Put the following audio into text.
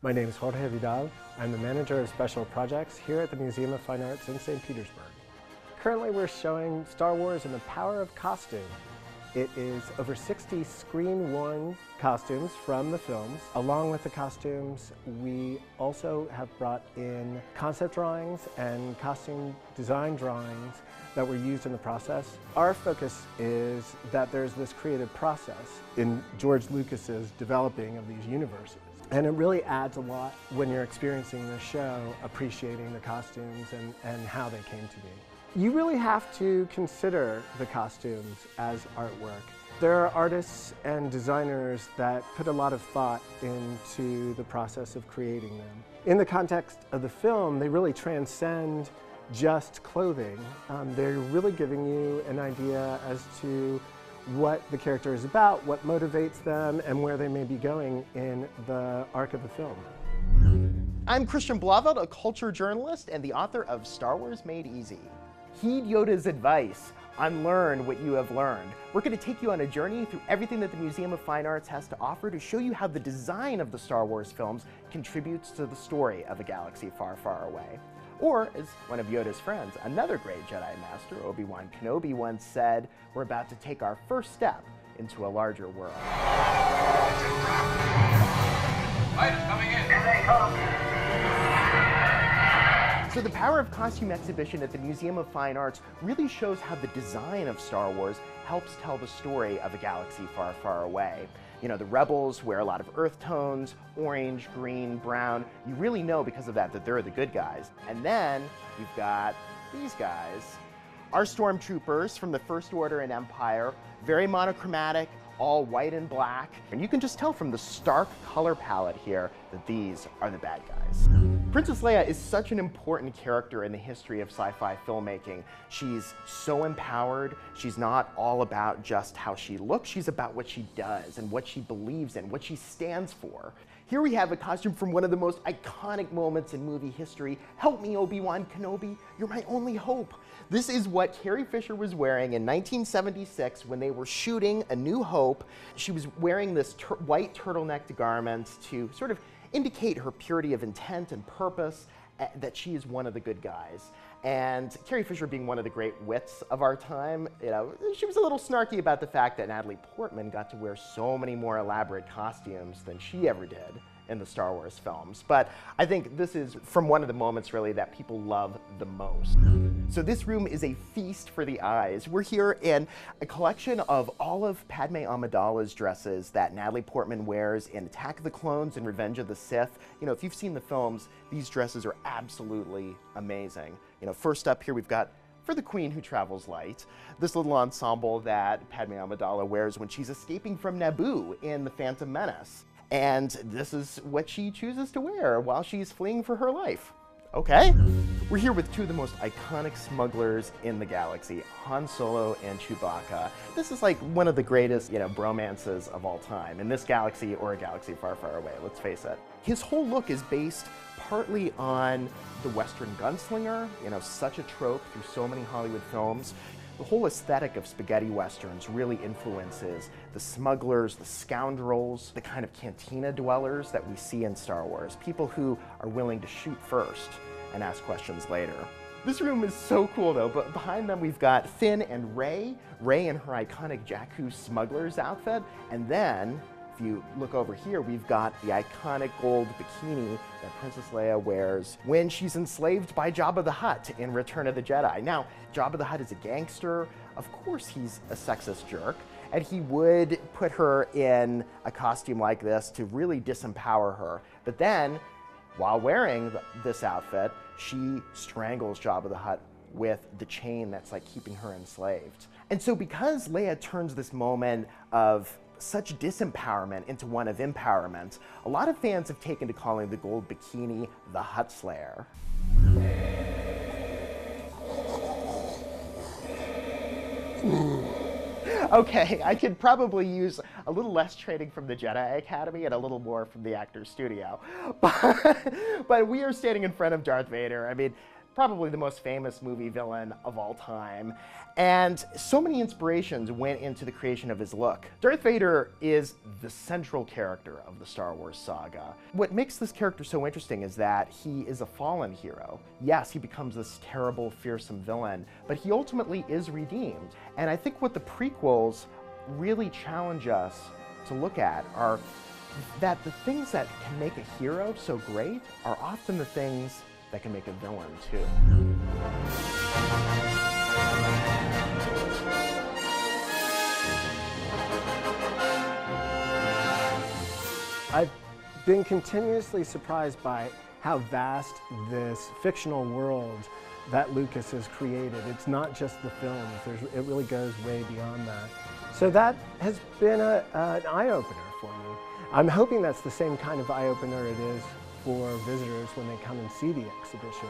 My name is Jorge Vidal. I'm the manager of special projects here at the Museum of Fine Arts in St. Petersburg. Currently we're showing Star Wars and the Power of Costume. It is over 60 screen-worn costumes from the films. Along with the costumes, we also have brought in concept drawings and costume design drawings that were used in the process. Our focus is that there's this creative process in George Lucas's developing of these universes. And it really adds a lot when you're experiencing the show, appreciating the costumes and how they came to be. You really have to consider the costumes as artwork. There are artists and designers that put a lot of thought into the process of creating them. In the context of the film, they really transcend just clothing. They're really giving you an idea as to what the character is about, what motivates them, and where they may be going in the arc of the film. I'm Christian Blauvelt, a culture journalist and the author of Star Wars Made Easy. Heed Yoda's advice, unlearn what you have learned. We're going to take you on a journey through everything that the Museum of Fine Arts has to offer to show you how the design of the Star Wars films contributes to the story of a galaxy far, far away. Or, as one of Yoda's friends, another great Jedi Master, Obi-Wan Kenobi, once said, we're about to take our first step into a larger world. Fighters coming in. Here they come. So the Power of Costume exhibition at the Museum of Fine Arts really shows how the design of Star Wars helps tell the story of a galaxy far, far away. You know, the rebels wear a lot of earth tones, orange, green, brown. You really know because of that they're the good guys. And then you've got these guys. Our stormtroopers from the First Order and Empire, very monochromatic, all white and black. And you can just tell from the stark color palette here that these are the bad guys. Princess Leia is such an important character in the history of sci-fi filmmaking. She's so empowered. She's not all about just how she looks. She's about what she does and what she believes in, what she stands for. Here we have a costume from one of the most iconic moments in movie history. Help me, Obi-Wan Kenobi. You're my only hope. This is what Carrie Fisher was wearing in 1976 when they were shooting A New Hope. She was wearing this white turtlenecked garment to sort of indicate her purity of intent and purpose, that she is one of the good guys. And Carrie Fisher, being one of the great wits of our time, you know, she was a little snarky about the fact that Natalie Portman got to wear so many more elaborate costumes than she ever did in the Star Wars films. But I think this is from one of the moments really that people love the most. So this room is a feast for the eyes. We're here in a collection of all of Padme Amidala's dresses that Natalie Portman wears in Attack of the Clones and Revenge of the Sith. You know, if you've seen the films, these dresses are absolutely amazing. You know, first up here we've got, for the Queen Who Travels Light, this little ensemble that Padme Amidala wears when she's escaping from Naboo in The Phantom Menace. And this is what she chooses to wear while she's fleeing for her life. Okay. We're here with two of the most iconic smugglers in the galaxy, Han Solo and Chewbacca. This is like one of the greatest, bromances of all time, in this galaxy or a galaxy far, far away, let's face it. His whole look is based partly on the Western gunslinger, such a trope through so many Hollywood films. The whole aesthetic of spaghetti westerns really influences the smugglers, the scoundrels, the kind of cantina dwellers that we see in Star Wars. People who are willing to shoot first and ask questions later. This room is so cool though, but behind them we've got Finn and Rey. Rey in her iconic Jakku smuggler's outfit, and then if you look over here, we've got the iconic gold bikini that Princess Leia wears when she's enslaved by Jabba the Hutt in Return of the Jedi. Now, Jabba the Hutt is a gangster. Of course he's a sexist jerk, and he would put her in a costume like this to really disempower her. But then, while wearing this outfit, she strangles Jabba the Hutt with the chain that's like keeping her enslaved. And so because Leia turns this moment of such disempowerment into one of empowerment, a lot of fans have taken to calling the gold bikini the Hutt Slayer. Okay, I could probably use a little less training from the Jedi Academy and a little more from the Actors Studio. But we are standing in front of Darth Vader. I mean, probably the most famous movie villain of all time. And so many inspirations went into the creation of his look. Darth Vader is the central character of the Star Wars saga. What makes this character so interesting is that he is a fallen hero. Yes, he becomes this terrible, fearsome villain, but he ultimately is redeemed. And I think what the prequels really challenge us to look at are that the things that can make a hero so great are often the things that can make a villain too. I've been continuously surprised by how vast this fictional world that Lucas has created. It's not just the films, it really goes way beyond that. So that has been an eye-opener for me. I'm hoping that's the same kind of eye-opener it is for visitors when they come and see the exhibition.